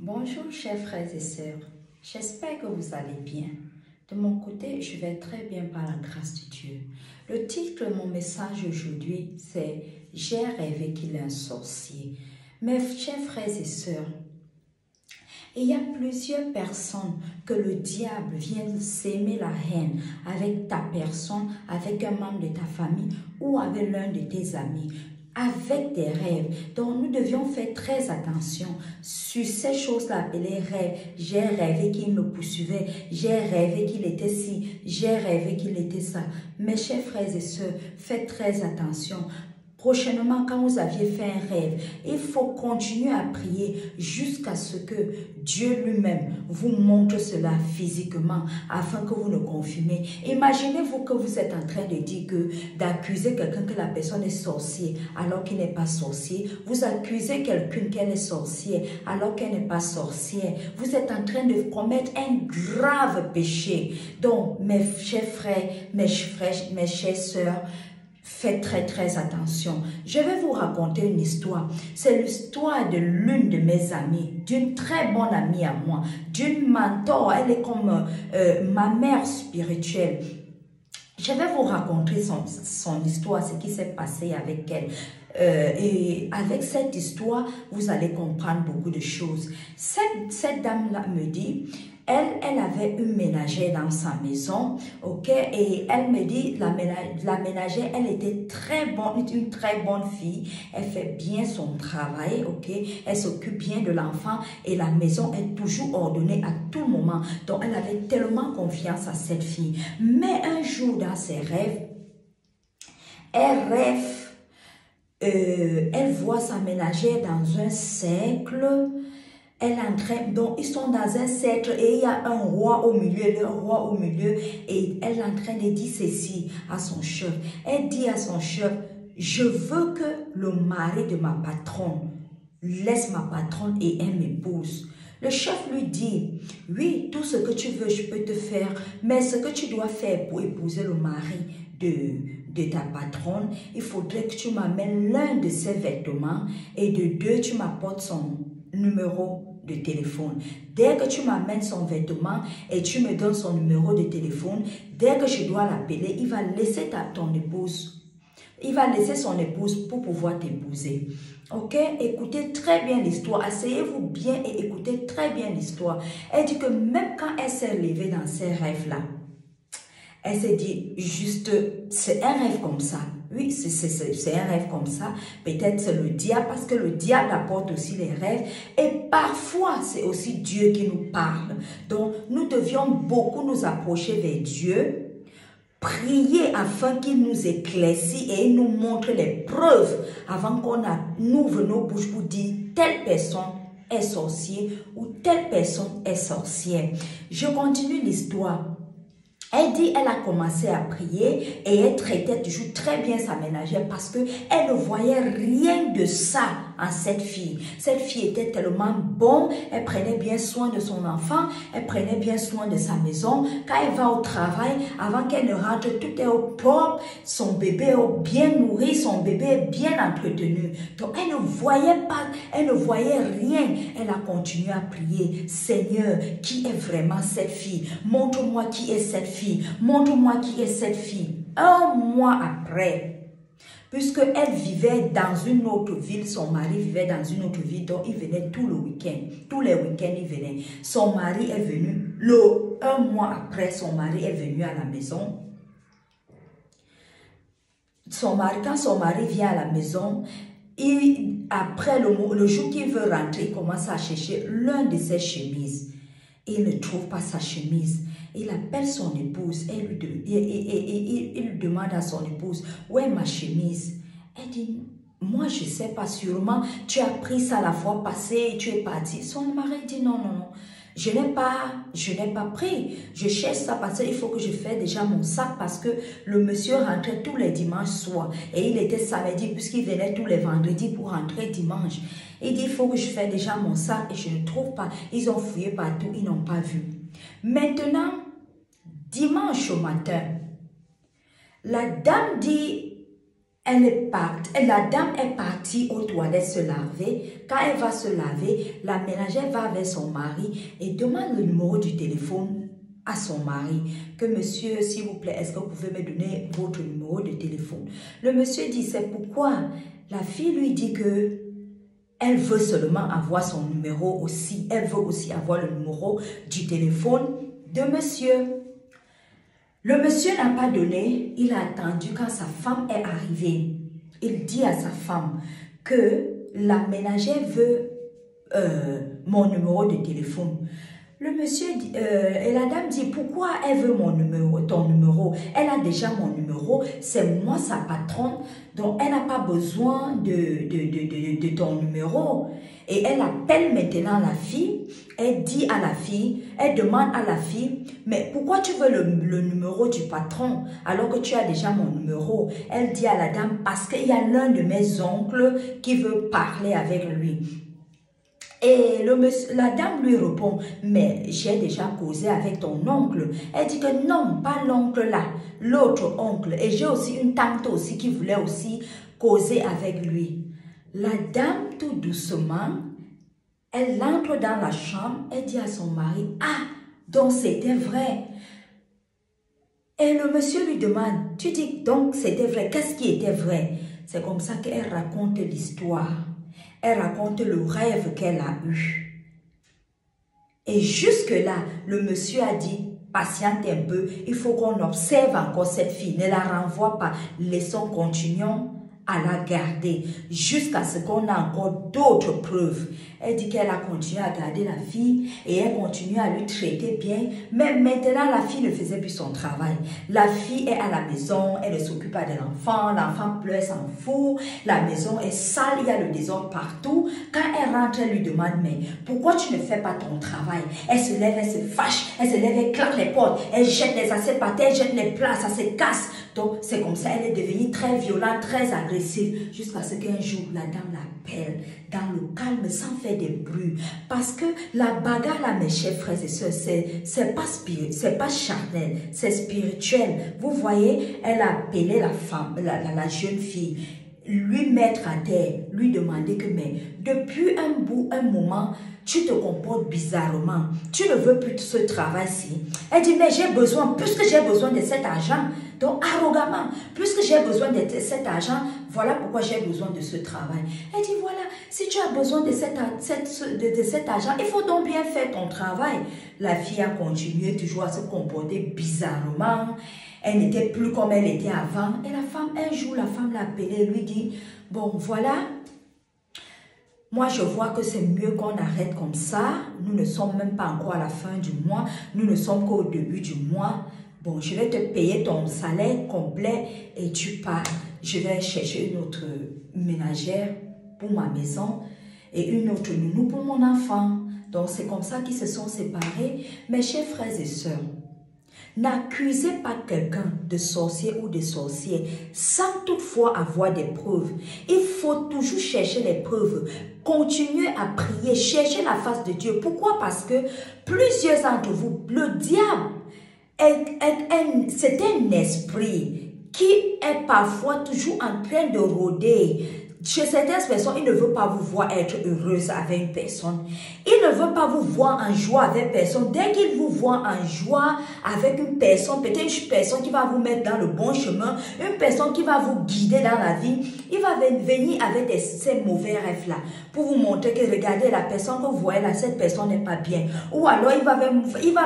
Bonjour chers frères et sœurs, j'espère que vous allez bien. De mon côté, je vais très bien par la grâce de Dieu. Le titre de mon message aujourd'hui, c'est « J'ai rêvé qu'il est un sorcier ». Mes chers frères et sœurs, il y a plusieurs personnes que le diable vient s'aimer la haine avec ta personne, avec un membre de ta famille ou avec l'un de tes amis, avec des rêves. Donc nous devions faire très attention sur ces choses-là appelées rêves. J'ai rêvé qu'il me poursuivait, j'ai rêvé qu'il était ci, j'ai rêvé qu'il était ça. Mes chers frères et sœurs, faites très attention. Prochainement, quand vous aviez fait un rêve, il faut continuer à prier jusqu'à ce que Dieu lui-même vous montre cela physiquement afin que vous le confirmez. Imaginez-vous que vous êtes en train de dire que d'accuser quelqu'un que la personne est sorcière alors qu'il n'est pas sorcier. Vous accusez quelqu'un qu'elle est sorcière alors qu'elle n'est pas sorcière. Vous êtes en train de commettre un grave péché. Donc, mes chers frères, mes chères sœurs, faites très attention. Je vais vous raconter une histoire. C'est l'histoire de l'une de mes amies, d'une très bonne amie à moi, d'une mentor. Elle est comme ma mère spirituelle. Je vais vous raconter son histoire, ce qui s'est passé avec elle. Et avec cette histoire, vous allez comprendre beaucoup de choses. Cette dame-là me dit, elle avait une ménagère dans sa maison, ok, et elle me dit, la ménagère, elle était une très bonne fille, elle fait bien son travail, ok, elle s'occupe bien de l'enfant et la maison est toujours ordonnée à tout moment. Donc, elle avait tellement confiance à cette fille. Mais un jour, dans ses rêves, elle rêve, elle voit sa ménagère dans un cercle. Elle est en train, donc ils sont dans un cercle et il y a un roi au milieu, et elle est en train de dire ceci à son chef. Elle dit à son chef, je veux que le mari de ma patronne laisse ma patronne et elle m'épouse. Le chef lui dit, oui, tout ce que tu veux, je peux te faire, mais ce que tu dois faire pour épouser le mari de ta patronne, il faudrait que tu m'amènes l'un de ses vêtements et de deux, tu m'apportes son numéro de téléphone. Dès que tu m'amènes son vêtement et tu me donnes son numéro de téléphone, dès que je dois l'appeler, il va laisser ton épouse. Il va laisser son épouse pour pouvoir t'épouser. Ok? Écoutez très bien l'histoire. Asseyez-vous bien et écoutez très bien l'histoire. Elle dit que même quand elle s'est levée dans ces rêves-là, elle s'est dit juste, c'est un rêve comme ça. Oui, c'est un rêve comme ça. Peut-être c'est le diable, parce que le diable apporte aussi les rêves. Et parfois, c'est aussi Dieu qui nous parle. Donc, nous devions beaucoup nous approcher vers Dieu, prier afin qu'il nous éclaircisse et il nous montre les preuves avant qu'on ouvre nos bouches pour dire telle personne est sorcier ou telle personne est sorcière. Je continue l'histoire. Elle dit, elle a commencé à prier et elle traitait toujours très bien sa ménagère parce qu'elle ne voyait rien de ça en cette fille. Cette fille était tellement bonne, elle prenait bien soin de son enfant, elle prenait bien soin de sa maison. Quand elle va au travail, avant qu'elle ne rentre, tout est au propre, son bébé est bien nourri, son bébé est bien entretenu. Donc elle ne voyait pas, elle ne voyait rien. Elle a continué à prier, Seigneur, qui est vraiment cette fille? Montre-moi qui est cette fille. Montre-moi qui est cette fille. Un mois après, puisqu'elle vivait dans une autre ville, son mari vivait dans une autre ville, donc il venait tout le week-end. Tous les week-ends, il venait. Son mari est venu, un mois après, son mari est venu à la maison. Quand son mari vient à la maison, après le jour qu'il veut rentrer, il commence à chercher l'un de ses chemises. Il ne trouve pas sa chemise. Il appelle son épouse et il demande à son épouse, où est ma chemise? Elle dit, moi je ne sais pas, sûrement tu as pris ça la fois passée et tu es parti. Son mari dit, non, je n'ai pas pris. Je cherche ça parce qu'il faut que je fasse déjà mon sac parce que le monsieur rentrait tous les dimanches soirs et il était samedi puisqu'il venait tous les vendredis pour rentrer dimanche. Il dit, il faut que je fasse déjà mon sac et je ne trouve pas. Ils ont fouillé partout, ils n'ont pas vu. Maintenant, dimanche au matin, la dame dit, elle est partie, la dame est partie aux toilettes se laver. Quand elle va se laver, la ménagère va avec son mari et demande le numéro du téléphone à son mari. Que monsieur, s'il vous plaît, est-ce que vous pouvez me donner votre numéro de téléphone? Le monsieur dit, c'est pourquoi? La fille lui dit que elle veut seulement avoir son numéro aussi. Elle veut aussi avoir le numéro du téléphone de monsieur. Le monsieur n'a pas donné, il a attendu quand sa femme est arrivée. Il dit à sa femme que la ménagère veut mon numéro de téléphone. Le monsieur dit, et la dame dit, pourquoi elle veut mon numéro, ton numéro? Elle a déjà mon numéro, c'est moi sa patronne, donc elle n'a pas besoin de ton numéro. Et elle appelle maintenant la fille, elle dit à la fille, elle demande à la fille, mais pourquoi tu veux le numéro du patron alors que tu as déjà mon numéro? Elle dit à la dame, parce qu'il y a l'un de mes oncles qui veut parler avec lui. Et la dame lui répond, mais j'ai déjà causé avec ton oncle. Elle dit que non, pas l'oncle là, l'autre oncle. Et j'ai aussi une tante aussi qui voulait aussi causer avec lui. La dame, tout doucement, elle entre dans la chambre, elle dit à son mari, ah, donc c'était vrai. Et le monsieur lui demande, tu dis donc c'était vrai, qu'est-ce qui était vrai? C'est comme ça qu'elle raconte l'histoire. Elle raconte le rêve qu'elle a eu. Et jusque-là, le monsieur a dit, patiente un peu, il faut qu'on observe encore cette fille, ne la renvoie pas, laissons, continuons à la garder jusqu'à ce qu'on a encore d'autres preuves. Elle dit qu'elle a continué à garder la fille et elle continue à lui traiter bien. Mais maintenant, la fille ne faisait plus son travail. La fille est à la maison, elle ne s'occupe pas de l'enfant. L'enfant pleure, s'en fout. La maison est sale, il y a le désordre partout. Quand elle rentre, elle lui demande, mais pourquoi tu ne fais pas ton travail? Elle se lève, elle se fâche, elle se lève, elle claque les portes, elle jette les assiettes par terre, elle jette les plats, ça se casse. Donc, c'est comme ça, elle est devenue très violente, très agressive, jusqu'à ce qu'un jour, la dame l'appelle dans le calme, sans faire de bruit. Parce que la bagarre, là, mes chers frères et sœurs, c'est pas spirituel, c'est pas charnel, c'est spirituel. Vous voyez, elle a appelé la femme, la jeune fille, lui mettre à terre, lui demander que, mais depuis un moment, tu te comportes bizarrement, tu ne veux plus ce travail-ci. Elle dit, mais j'ai besoin, puisque j'ai besoin de cet argent, donc arrogamment, puisque j'ai besoin de cet argent, voilà pourquoi j'ai besoin de ce travail. Elle dit, voilà, si tu as besoin de cet argent, il faut donc bien faire ton travail. La fille a continué toujours à se comporter bizarrement. Elle n'était plus comme elle était avant. Et la femme, un jour, la femme l'a appelée et lui dit, bon, voilà, moi, je vois que c'est mieux qu'on arrête comme ça. Nous ne sommes même pas encore à la fin du mois. Nous ne sommes qu'au début du mois. Bon, je vais te payer ton salaire complet et tu pars. Je vais chercher une autre ménagère pour ma maison et une autre nounou pour mon enfant. Donc, c'est comme ça qu'ils se sont séparés. Mes chers frères et sœurs, n'accusez pas quelqu'un de sorcier ou de sorcier sans toutefois avoir des preuves. Il faut toujours chercher les preuves. Continuez à prier, cherchez la face de Dieu. Pourquoi? Parce que plusieurs d'entre vous, le diable, c'est un esprit qui est parfois toujours en train de rôder. Chez certaines personnes, il ne veut pas vous voir être heureuse avec une personne. Il ne veut pas vous voir en joie avec personne. Dès qu'il vous voit en joie avec une personne, peut-être une personne qui va vous mettre dans le bon chemin, une personne qui va vous guider dans la vie, il va venir avec ces mauvais rêves-là pour vous montrer que regardez la personne que vous voyez là, cette personne n'est pas bien. Ou alors il va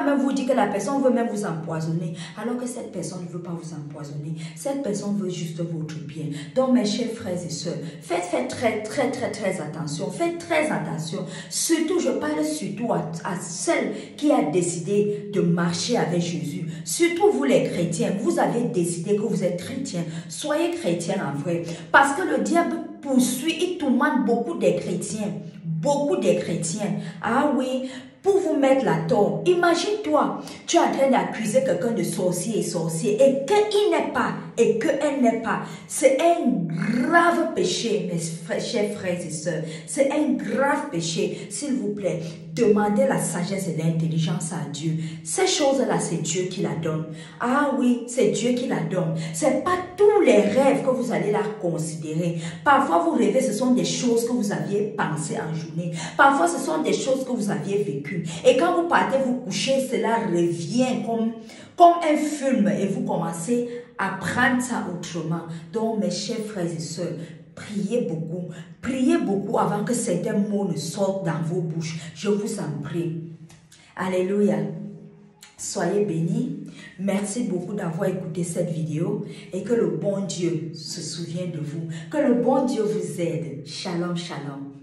même vous dire que la personne veut même vous empoisonner, alors que cette personne ne veut pas vous empoisonner. Cette personne veut juste votre bien. Donc mes chers frères et sœurs, faites très attention. Faites très attention. Surtout, je parle surtout à celle qui a décidé de marcher avec Jésus. Surtout vous les chrétiens, vous avez décidé que vous êtes chrétiens. Soyez chrétiens en vrai. Parce que le diable poursuit, il tourmente beaucoup des chrétiens. Beaucoup des chrétiens. Ah oui, pour vous mettre la tort. Imagine-toi, tu es en train d'accuser quelqu'un de sorcier et qu'il n'est pas. et qu'elle n'est pas. C'est un grave péché, mes chers frères et sœurs. C'est un grave péché. S'il vous plaît, demandez la sagesse et l'intelligence à Dieu. Ces choses-là, c'est Dieu qui la donne. Ah oui, c'est Dieu qui la donne. C'est pas tous les rêves que vous allez la considérer. Parfois, vous rêvez, ce sont des choses que vous aviez pensées en journée. Parfois, ce sont des choses que vous aviez vécues. Et quand vous partez vous coucher, cela revient comme un film et vous commencez à prendre ça autrement. Donc, mes chers frères et sœurs, priez beaucoup avant que certains mots ne sortent dans vos bouches. Je vous en prie. Alléluia. Soyez bénis. Merci beaucoup d'avoir écouté cette vidéo et que le bon Dieu se souvienne de vous. Que le bon Dieu vous aide. Shalom, shalom.